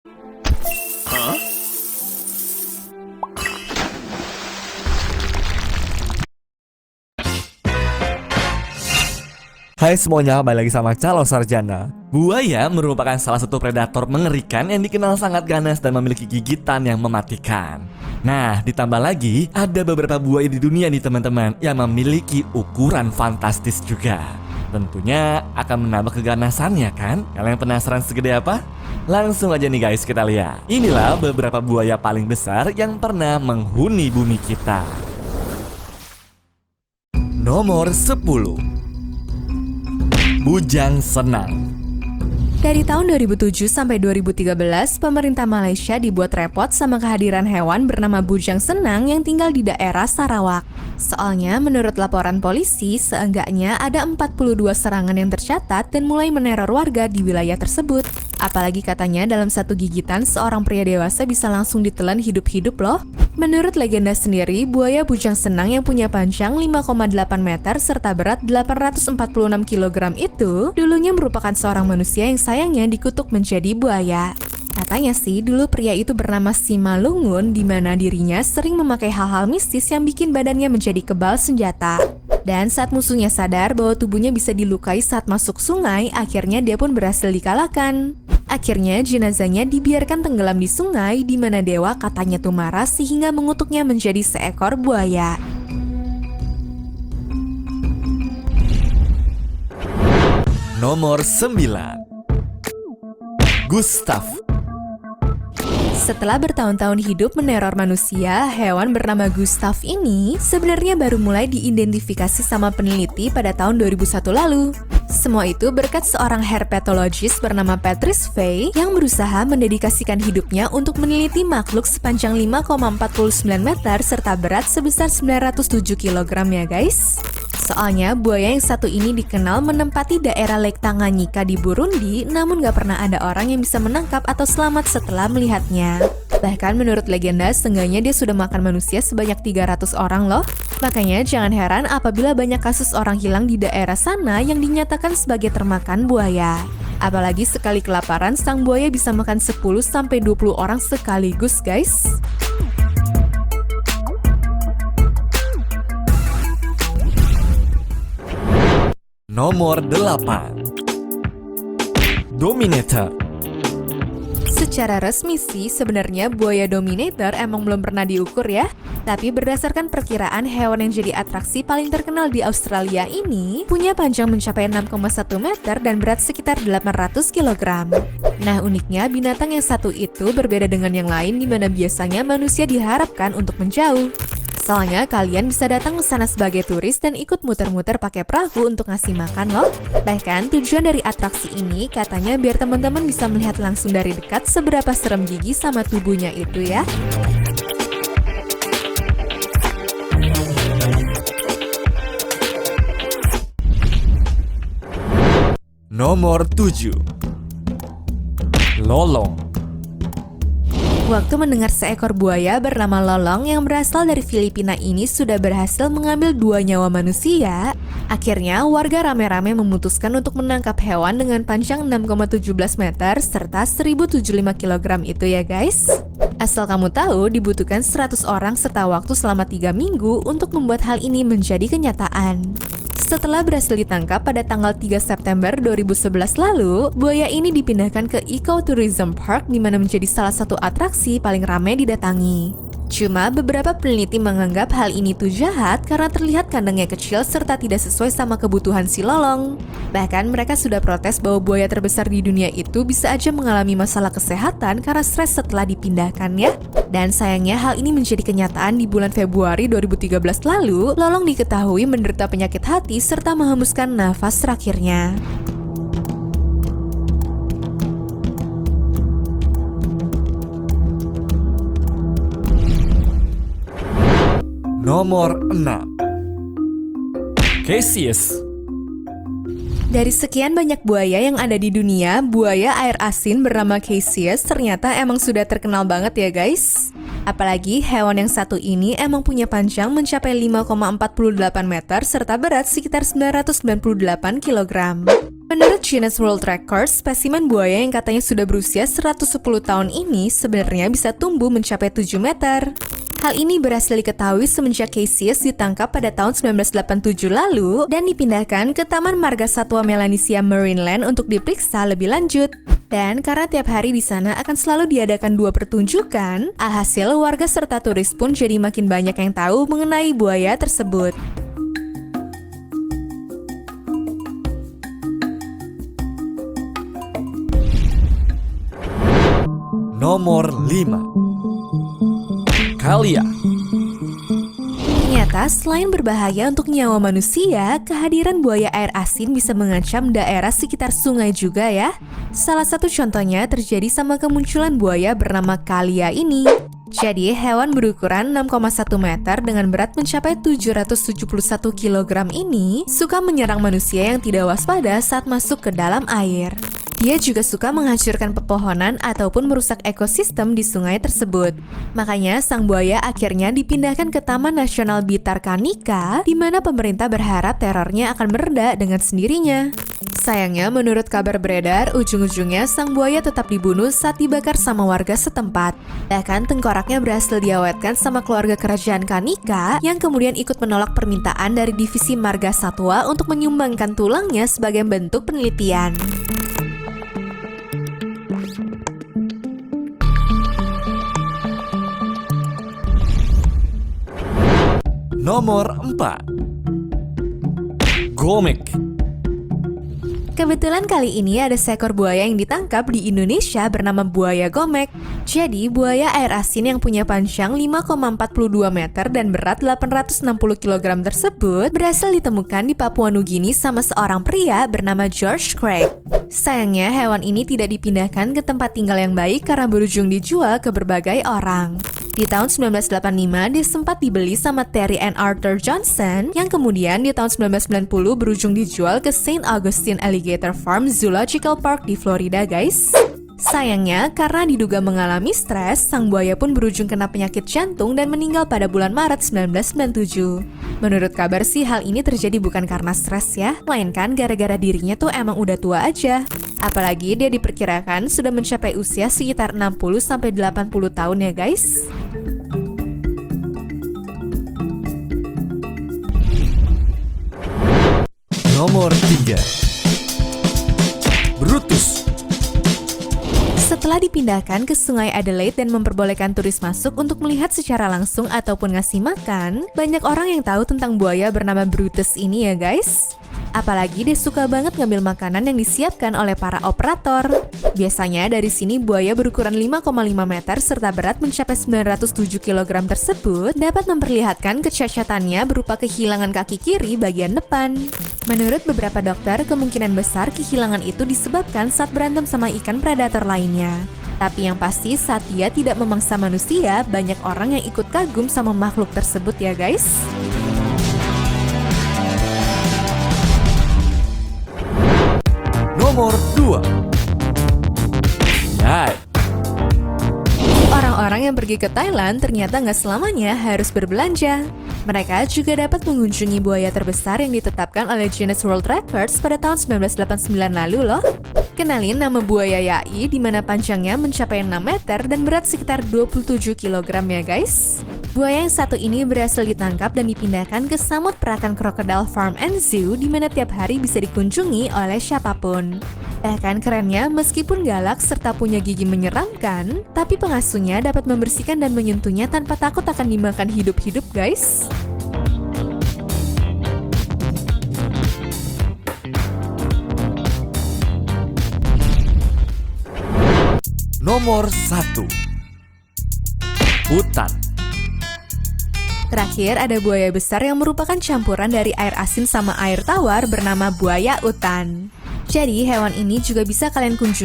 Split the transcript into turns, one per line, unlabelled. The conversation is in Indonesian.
Hai semuanya, balik lagi sama Calo Sarjana. Buaya merupakan salah satu predator mengerikan yang dikenal sangat ganas dan memiliki gigitan yang mematikan. Nah, ditambah lagi, ada beberapa buaya di dunia nih teman-teman yang memiliki ukuran fantastis juga. Tentunya akan menambah keganasannya kan? Kalian penasaran segede apa? Langsung aja nih guys kita lihat. Inilah beberapa buaya paling besar yang pernah menghuni bumi kita. Nomor 10. Bujang Senang.
Dari tahun 2007 sampai 2013, pemerintah Malaysia dibuat repot sama kehadiran hewan bernama bujang senang yang tinggal di daerah Sarawak. Soalnya menurut laporan polisi, seenggaknya ada 42 serangan yang tercatat dan mulai meneror warga di wilayah tersebut. Apalagi katanya dalam satu gigitan seorang pria dewasa bisa langsung ditelan hidup-hidup loh. Menurut legenda sendiri, buaya bujang senang yang punya panjang 5,8 meter serta berat 846 kg itu dulunya merupakan seorang manusia yang sayangnya dikutuk menjadi buaya. Katanya sih, dulu pria itu bernama Simalungun di mana dirinya sering memakai hal-hal mistis yang bikin badannya menjadi kebal senjata. Dan saat musuhnya sadar bahwa tubuhnya bisa dilukai saat masuk sungai, akhirnya dia pun berhasil dikalahkan. Akhirnya jenazahnya dibiarkan tenggelam di sungai di mana dewa katanya tuh marah sehingga mengutuknya menjadi seekor buaya.
Nomor 9. Gustav.
Setelah bertahun-tahun hidup meneror manusia, hewan bernama Gustav ini sebenarnya baru mulai diidentifikasi sama peneliti pada tahun 2001 lalu. Semua itu berkat seorang herpetologis bernama Patrice Fay yang berusaha mendedikasikan hidupnya untuk meneliti makhluk sepanjang 5,49 meter serta berat sebesar 907 kg ya guys. Soalnya buaya yang satu ini dikenal menempati daerah Lake Tanganyika di Burundi, namun gak pernah ada orang yang bisa menangkap atau selamat setelah melihatnya. Bahkan menurut legenda, seenggaknya dia sudah makan manusia sebanyak 300 orang loh. Makanya jangan heran apabila banyak kasus orang hilang di daerah sana yang dinyatakan sebagai termakan buaya. Apalagi sekali kelaparan, sang buaya bisa makan 10-20 orang sekaligus guys.
Nomor 8. Dominator.
Secara resmi sih, sebenarnya buaya dominator emang belum pernah diukur ya. Tapi berdasarkan perkiraan, hewan yang jadi atraksi paling terkenal di Australia ini punya panjang mencapai 6,1 meter dan berat sekitar 800 kg. Nah uniknya, binatang yang satu itu berbeda dengan yang lain di mana biasanya manusia diharapkan untuk menjauh. Soalnya kalian bisa datang ke sana sebagai turis dan ikut muter-muter pakai perahu untuk ngasih makan loh. Bahkan tujuan dari atraksi ini katanya biar teman-teman bisa melihat langsung dari dekat seberapa serem gigi sama tubuhnya itu ya.
Nomor 7. Lolong.
Waktu mendengar seekor buaya bernama Lolong yang berasal dari Filipina ini sudah berhasil mengambil 2 nyawa manusia, akhirnya warga rame-rame memutuskan untuk menangkap hewan dengan panjang 6,17 meter serta 1075 kg itu ya guys. Asal kamu tahu, dibutuhkan 100 orang serta waktu selama 3 minggu untuk membuat hal ini menjadi kenyataan. Setelah berhasil ditangkap pada tanggal 3 September 2011 lalu, buaya ini dipindahkan ke Ecotourism Park di mana menjadi salah satu atraksi paling ramai didatangi. Cuma beberapa peneliti menganggap hal ini tuh jahat karena terlihat kandangnya kecil serta tidak sesuai sama kebutuhan si Lolong. Bahkan mereka sudah protes bahwa buaya terbesar di dunia itu bisa aja mengalami masalah kesehatan karena stres setelah dipindahkan ya. Dan sayangnya hal ini menjadi kenyataan di bulan Februari 2013 lalu, Lolong diketahui menderita penyakit hati serta menghembuskan nafas terakhirnya.
Nomor 6. Caesius.
Dari sekian banyak buaya yang ada di dunia, buaya air asin bernama Caesius ternyata emang sudah terkenal banget ya guys. Apalagi hewan yang satu ini emang punya panjang mencapai 5,48 meter serta berat sekitar 998 kg. Menurut Guinness World Records, spesimen buaya yang katanya sudah berusia 110 tahun ini sebenarnya bisa tumbuh mencapai 7 meter. Hal ini berhasil diketahui semenjak Caesius ditangkap pada tahun 1987 lalu dan dipindahkan ke Taman Marga Satwa Melanesia Marineland untuk diperiksa lebih lanjut. Dan karena tiap hari di sana akan selalu diadakan 2 pertunjukan, alhasil warga serta turis pun jadi makin banyak yang tahu mengenai buaya tersebut.
Nomor 5. Kalia.
Ternyata selain berbahaya untuk nyawa manusia, kehadiran buaya air asin bisa mengancam daerah sekitar sungai juga ya. Salah satu contohnya terjadi sama kemunculan buaya bernama Kalia ini. Jadi hewan berukuran 6,1 meter dengan berat mencapai 771 kg ini suka menyerang manusia yang tidak waspada saat masuk ke dalam air. Dia juga suka menghancurkan pepohonan ataupun merusak ekosistem di sungai tersebut. Makanya sang buaya akhirnya dipindahkan ke Taman Nasional Bhitarkanika, di mana pemerintah berharap terornya akan mereda dengan sendirinya. Sayangnya, menurut kabar beredar, ujung-ujungnya sang buaya tetap dibunuh saat dibakar sama warga setempat. Bahkan tengkoraknya berhasil diawetkan sama keluarga kerajaan Kanika, yang kemudian ikut menolak permintaan dari divisi Marga Satwa untuk menyumbangkan tulangnya sebagai bentuk penelitian.
Nomor 4. Gomek.
Kebetulan kali ini ada seekor buaya yang ditangkap di Indonesia bernama buaya gomek. Jadi, buaya air asin yang punya panjang 5,42 meter dan berat 860 kg tersebut berhasil ditemukan di Papua Nugini sama seorang pria bernama George Craig. Sayangnya, hewan ini tidak dipindahkan ke tempat tinggal yang baik karena berujung dijual ke berbagai orang. Di tahun 1985, dia sempat dibeli sama Terry and Arthur Johnson, yang kemudian di tahun 1990 berujung dijual ke St. Augustine Alligator Farm Zoological Park di Florida, guys. Sayangnya, karena diduga mengalami stres, sang buaya pun berujung kena penyakit jantung dan meninggal pada bulan Maret 1997. Menurut kabar sih, hal ini terjadi bukan karena stres ya, melainkan gara-gara dirinya tuh emang udah tua aja. Apalagi dia diperkirakan sudah mencapai usia sekitar 60-80 tahun ya guys.
Nomor 3. Brutus.
Setelah dipindahkan ke Sungai Adelaide dan memperbolehkan turis masuk untuk melihat secara langsung ataupun ngasih makan, banyak orang yang tahu tentang buaya bernama Brutus ini ya guys. Apalagi dia suka banget ngambil makanan yang disiapkan oleh para operator. Biasanya dari sini buaya berukuran 5,5 meter serta berat mencapai 907 kg tersebut dapat memperlihatkan kecacatannya berupa kehilangan kaki kiri bagian depan. Menurut beberapa dokter, kemungkinan besar kehilangan itu disebabkan saat berantem sama ikan predator lainnya. Tapi yang pasti saat dia tidak memangsa manusia, banyak orang yang ikut kagum sama makhluk tersebut ya guys.
Nomor 2. Yai.
Orang-orang yang pergi ke Thailand ternyata nggak selamanya harus berbelanja. Mereka juga dapat mengunjungi buaya terbesar yang ditetapkan oleh Guinness World Records pada tahun 1989 lalu loh. Kenalin nama buaya Yai, di mana panjangnya mencapai 6 meter dan berat sekitar 27 kg ya guys. Buaya yang satu ini berhasil ditangkap dan dipindahkan ke Samut Perakan Crocodile Farm and Zoo, di mana tiap hari bisa dikunjungi oleh siapapun. Bahkan kerennya, meskipun galak serta punya gigi menyeramkan, tapi pengasuhnya dapat membersihkan dan menyentuhnya tanpa takut akan dimakan hidup-hidup guys.
Nomor 1. Hutan.
Terakhir ada buaya besar yang merupakan campuran dari air asin sama air tawar bernama buaya utan. Jadi hewan ini juga bisa kalian kunjungi